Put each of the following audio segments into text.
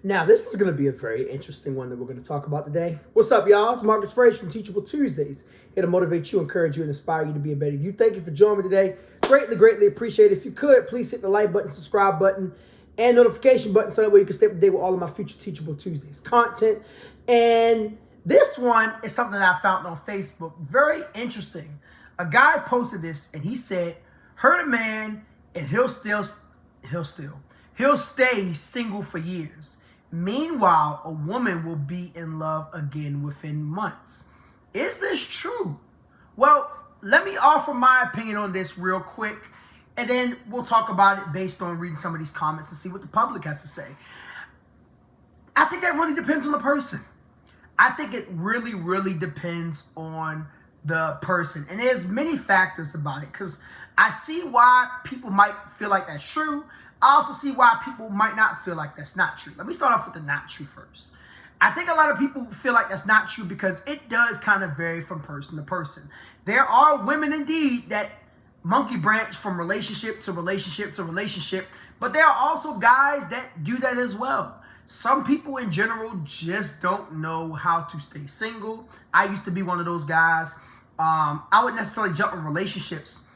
Now, this is going to be a very interesting one that we're going to talk about today. What's up, y'all? It's Marcus Frazier from Teachable Tuesdays, here to motivate you, encourage you, and inspire you to be a better you. Thank you for joining me today. Greatly, greatly appreciate it. If you could, please hit the like button, subscribe button, and notification button so that way you can stay up to date with all of my future Teachable Tuesdays content. And this one is something that I found on Facebook. Very interesting. A guy posted this, and he said, hurt a man, and he'll stay single for years. Meanwhile, a woman will be in love again within months. Is this true? Well, let me offer my opinion on this real quick, and then we'll talk about it based on reading some of these comments and see what the public has to say. I think that really depends on the person. I think it really, really depends on the person. And there's many factors about it, because I see why people might feel like that's true. I also see why people might not feel like that's not true. Let me start off with the not true first. I think a lot of people feel like that's not true because it does kind of vary from person to person. There are women indeed that monkey branch from relationship to relationship to relationship, but there are also guys that do that as well. Some people in general just don't know how to stay single. I used to be one of those guys. I wouldn't necessarily jump in relationships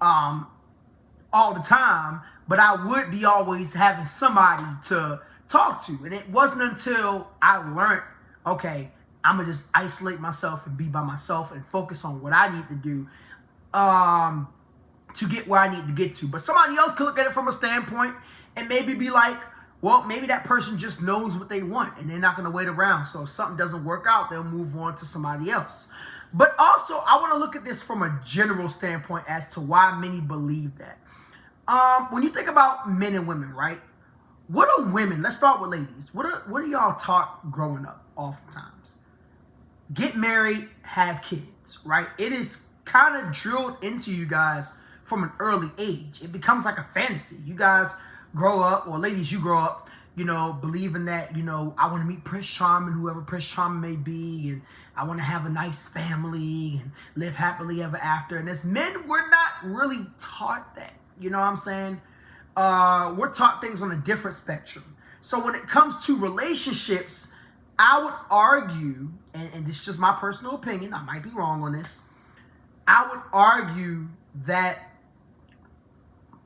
all the time, but I would be always having somebody to talk to. And it wasn't until I learned, okay, I'm going to just isolate myself and be by myself and focus on what I need to do to get where I need to get to. But somebody else could look at it from a standpoint and maybe be like, well, maybe that person just knows what they want and they're not going to wait around. So if something doesn't work out, they'll move on to somebody else. But also, I want to look at this from a general standpoint as to why many believe that. When you think about men and women, right? What are women? Let's start with ladies. What are y'all taught growing up oftentimes? Get married, have kids, right? It is kind of drilled into you guys from an early age. It becomes like a fantasy. You guys grow up, or ladies, you grow up, believing that, I want to meet Prince Charming, whoever Prince Charming may be, and I want to have a nice family and live happily ever after. And as men, we're not really taught that. You know what I'm saying? We're taught things on a different spectrum. So when it comes to relationships, I would argue, and this is just my personal opinion, I might be wrong on this, I would argue that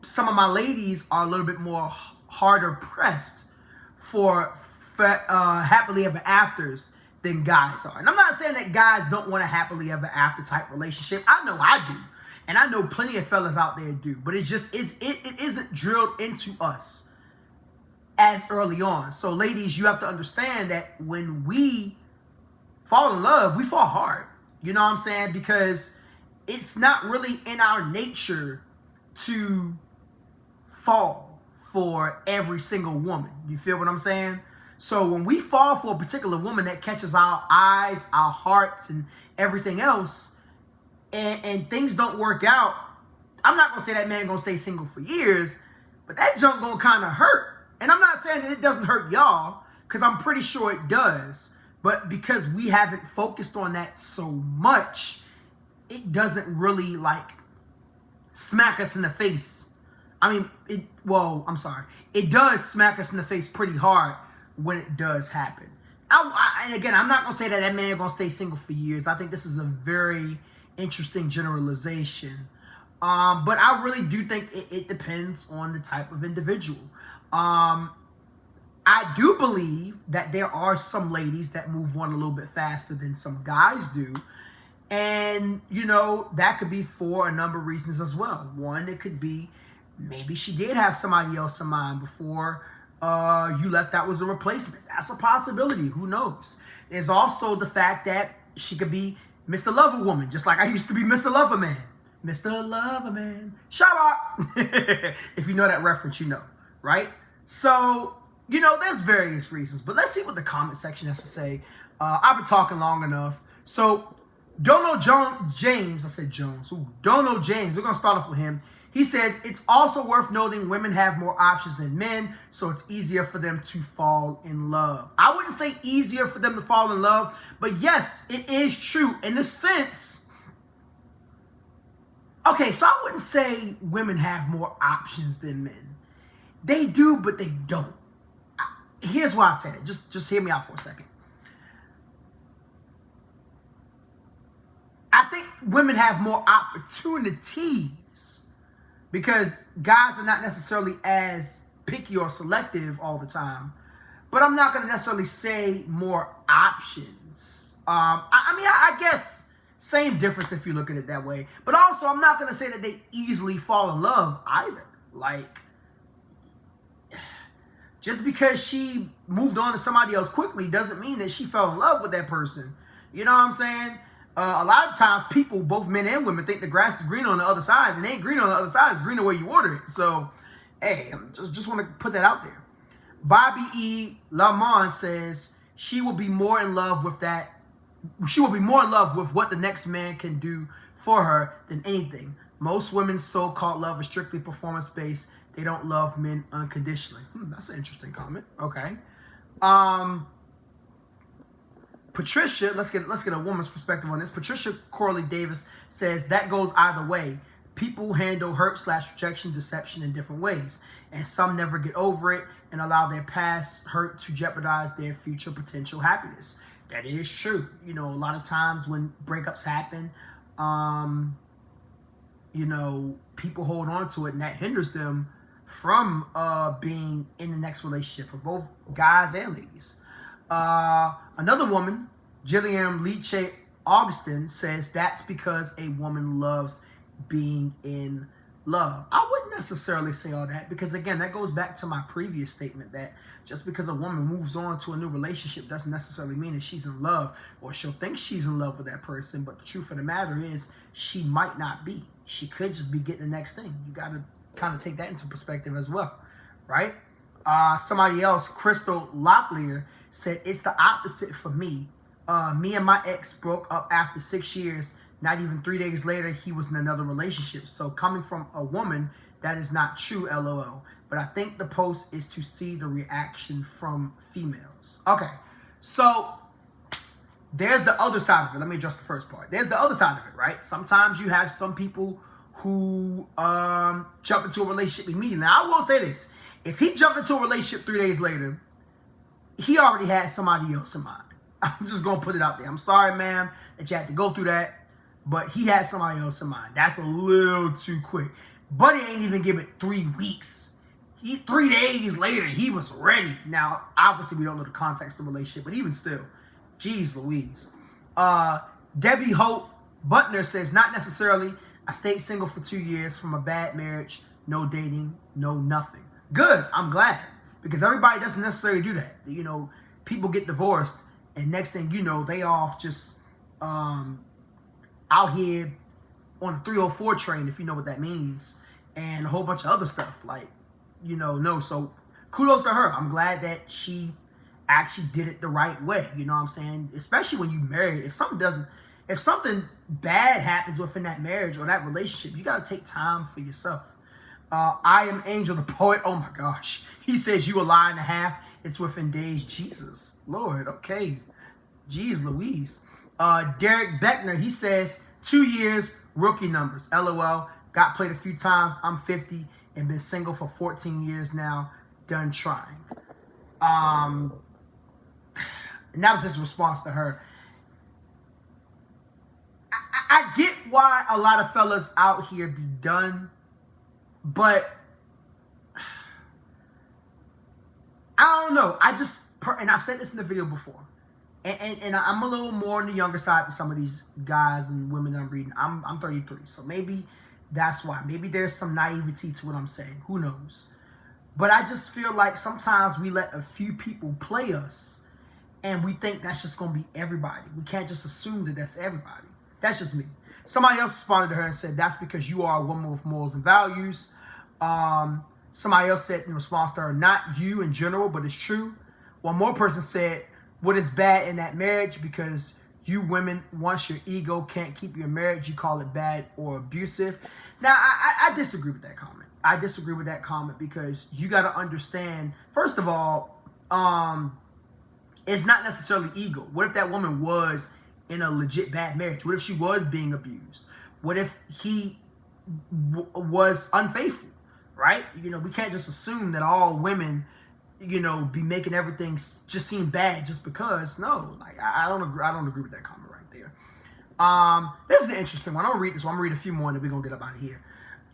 some of my ladies are a little bit more harder pressed for happily ever afters than guys are. And I'm not saying that guys don't want a happily ever after type relationship. I know I do. And I know plenty of fellas out there do, but it just it isn't drilled into us as early on. So ladies, you have to understand that when we fall in love, we fall hard. You know what I'm saying? Because it's not really in our nature to fall for every single woman. You feel what I'm saying? So when we fall for a particular woman that catches our eyes, our hearts, and everything else, and things don't work out, I'm not going to say that man going to stay single for years, but that junk going to kind of hurt. And I'm not saying that it doesn't hurt y'all, because I'm pretty sure it does. But because we haven't focused on that so much, it doesn't really smack us in the face. It does smack us in the face pretty hard when it does happen. And again, I'm not going to say that man going to stay single for years. I think this is a very interesting generalization. But I really do think it depends on the type of individual. I do believe that there are some ladies that move on a little bit faster than some guys do. And, that could be for a number of reasons as well. One, it could be maybe she did have somebody else in mind before you left that was a replacement. That's a possibility. Who knows? There's also the fact that she could be Mr. Lover Woman, just like I used to be Mr. Lover Man. Mr. Lover Man. Shabbat. If you know that reference, right? So, there's various reasons. But let's see what the comment section has to say. I've been talking long enough. So, Dono James, I said Jones. Dono James, we're going to start off with him. He says, it's also worth noting women have more options than men, so it's easier for them to fall in love. I wouldn't say easier for them to fall in love, but yes, it is true in the sense. Okay, so I wouldn't say women have more options than men. They do, but they don't. here's why I said it. Just hear me out for a second. I think women have more opportunities because guys are not necessarily as picky or selective all the time. But I'm not going to necessarily say more options. I guess same difference if you look at it that way. But also, I'm not going to say that they easily fall in love either. Like, just because she moved on to somebody else quickly doesn't mean that she fell in love with that person. You know what I'm saying? A lot of times people, both men and women, think the grass is green on the other side. And it ain't green on the other side. It's green the way you order it. So, hey, just want to put that out there. Bobby E. Lamont says she will be more in love with that. She will be more in love with what the next man can do for her than anything. Most women's so-called love is strictly performance-based. They don't love men unconditionally. That's an interesting comment. Okay. Patricia, let's get a woman's perspective on this. Patricia Corley Davis says that goes either way. People handle hurt/rejection, deception in different ways, and some never get over it and allow their past hurt to jeopardize their future potential happiness. That is true. You know, a lot of times when breakups happen, people hold on to it, and that hinders them from being in the next relationship for both guys and ladies. Another woman, Jillian Leche Augustin, says that's because a woman loves being in love. I wouldn't necessarily say all that because, again, that goes back to my previous statement that just because a woman moves on to a new relationship doesn't necessarily mean that she's in love or she'll think she's in love with that person. But the truth of the matter is she might not be. She could just be getting the next thing. You got to kind of take that into perspective as well, right? Somebody else, Crystal Locklear, said it's the opposite for me. Me and my ex broke up after 6 years. Not even 3 days later, he was in another relationship. So coming from a woman, that is not true, LOL. But I think the post is to see the reaction from females. Okay, so there's the other side of it. Let me address the first part. There's the other side of it, right? Sometimes you have some people who jump into a relationship immediately. Now, I will say this. If he jumped into a relationship 3 days later, he already had somebody else in mind. I'm just going to put it out there. I'm sorry, ma'am, that you had to go through that. But he had somebody else in mind. That's a little too quick. Buddy ain't even give it 3 weeks. 3 days later, he was ready. Now, obviously, we don't know the context of the relationship, but even still, geez Louise. Debbie Hope Butner says, not necessarily. I stayed single for 2 years from a bad marriage, no dating, no nothing. Good, I'm glad. Because everybody doesn't necessarily do that. You know, people get divorced, and next thing you know, they off just out here on a 304 train, if you know what that means, and a whole bunch of other stuff. Like, no. So kudos to her. I'm glad that she actually did it the right way. You know what I'm saying? Especially when you married. If something bad happens within that marriage or that relationship, you got to take time for yourself. I am Angel the Poet. Oh my gosh. He says you a lie and a half. It's within days. Jesus. Lord. Okay. Jeez Louise. Derek Beckner, he says 2 years, rookie numbers. LOL. Got played a few times. I'm 50 and been single for 14 years now. Done trying. And that was his response to her. I get why a lot of fellas out here be done, but I don't know. And I've said this in the video before, and I'm a little more on the younger side to some of these guys and women that I'm reading. I'm 33, so maybe that's why. Maybe there's some naivety to what I'm saying. Who knows? But I just feel like sometimes we let a few people play us, and we think that's just going to be everybody. We can't just assume that that's everybody. That's just me. Somebody else responded to her and said, that's because you are a woman with morals and values. Somebody else said in response to her, not you in general, but it's true. One more person said, what is bad in that marriage? Because you women, once your ego can't keep your marriage, you call it bad or abusive. Now, I disagree with that comment. I disagree with that comment because you got to understand, first of all, it's not necessarily ego. What if that woman was in a legit bad marriage? What if she was being abused? What if he was unfaithful, right? We can't just assume that all women be making everything just seem bad just because. No, like I don't agree with that comment right there. This is the interesting one. I'm gonna read this one. I'm gonna read a few more, and then we're gonna get up out of here.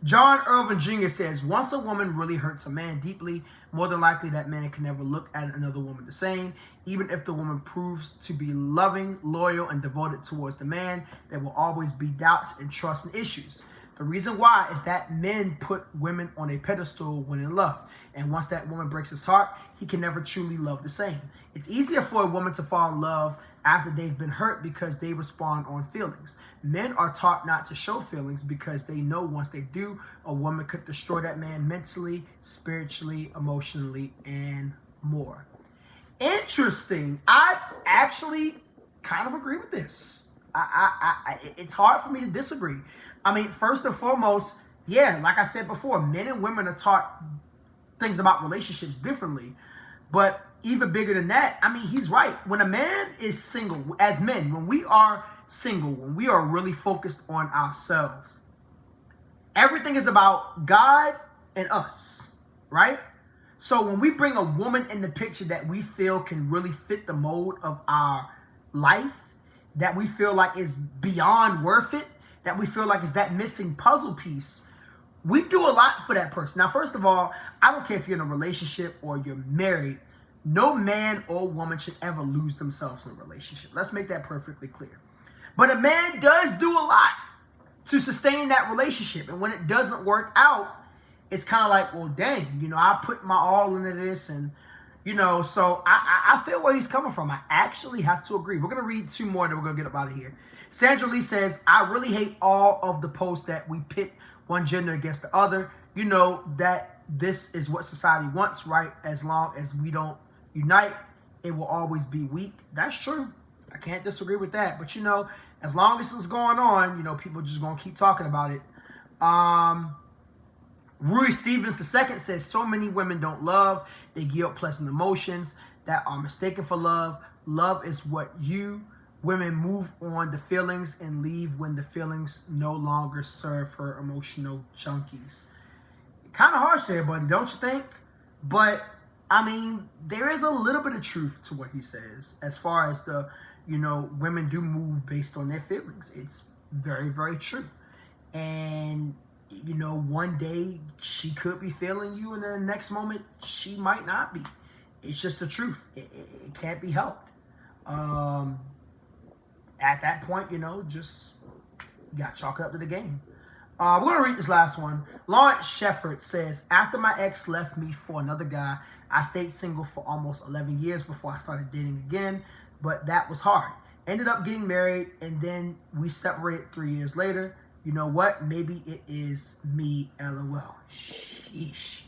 John Irvin Jr. says, once a woman really hurts a man deeply, more than likely that man can never look at another woman the same. Even if the woman proves to be loving, loyal, and devoted towards the man, there will always be doubts and trust and issues. The reason why is that men put women on a pedestal when in love. And once that woman breaks his heart, he can never truly love the same. It's easier for a woman to fall in love after they've been hurt because they respond on feelings. Men are taught not to show feelings because they know once they do, a woman could destroy that man mentally, spiritually, emotionally, and more. Interesting. I actually kind of agree with this. It's hard for me to disagree. I mean, first and foremost, yeah, like I said before, men and women are taught things about relationships differently. But even bigger than that, I mean, he's right. When a man is single, as men, when we are single, when we are really focused on ourselves, everything is about God and us, right? So when we bring a woman in the picture that we feel can really fit the mold of our life, that we feel like is beyond worth it, that we feel like is that missing puzzle piece, we do a lot for that person. Now, first of all, I don't care if you're in a relationship or you're married. No man or woman should ever lose themselves in a relationship. Let's make that perfectly clear. But a man does do a lot to sustain that relationship. And when it doesn't work out, it's kind of like, well, dang, I put my all into this. And, so I feel where he's coming from. I actually have to agree. We're going to read two more, then we're going to get up out of here. Sandra Lee says, I really hate all of the posts that we pit one gender against the other. That this is what society wants, right? As long as we don't unite, it will always be weak. That's true. I can't disagree with that. But, as long as it's going on, people just going to keep talking about it. Rui Stevens II says, so many women don't love. They give up pleasant emotions that are mistaken for love. Love is what women move on the feelings and leave when the feelings no longer serve her emotional junkies. Kind of harsh there, buddy, don't you think? But, I mean, there is a little bit of truth to what he says as far as the, women do move based on their feelings. It's very, very true. And, one day she could be feeling you and then the next moment she might not be. It's just the truth. It can't be helped. At that point, just you got to chalk it up to the game. We're going to read this last one. Lawrence Shefford says, after my ex left me for another guy, I stayed single for almost 11 years before I started dating again, but that was hard. Ended up getting married, and then we separated 3 years later. You know what? Maybe it is me, LOL. Sheesh.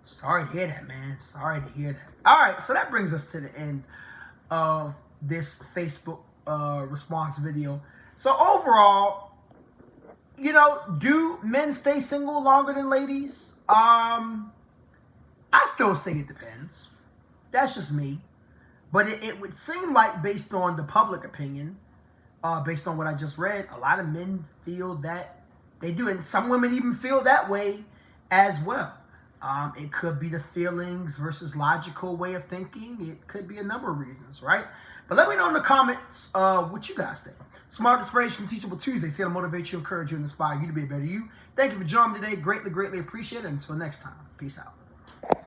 Sorry to hear that, man. Sorry to hear that. All right, so that brings us to the end of this Facebook response video. So overall, do men stay single longer than ladies? I still say it depends. That's just me. But it would seem like, based on the public opinion, based on what I just read, a lot of men feel that they do. And some women even feel that way as well. It could be the feelings versus logical way of thinking. It could be a number of reasons, right? But let me know in the comments what you guys think. Smart Inspiration, Teachable Tuesdays, here to motivate you, encourage you, and inspire you to be a better you. Thank you for joining me today. Greatly, greatly appreciate it. Until next time, peace out.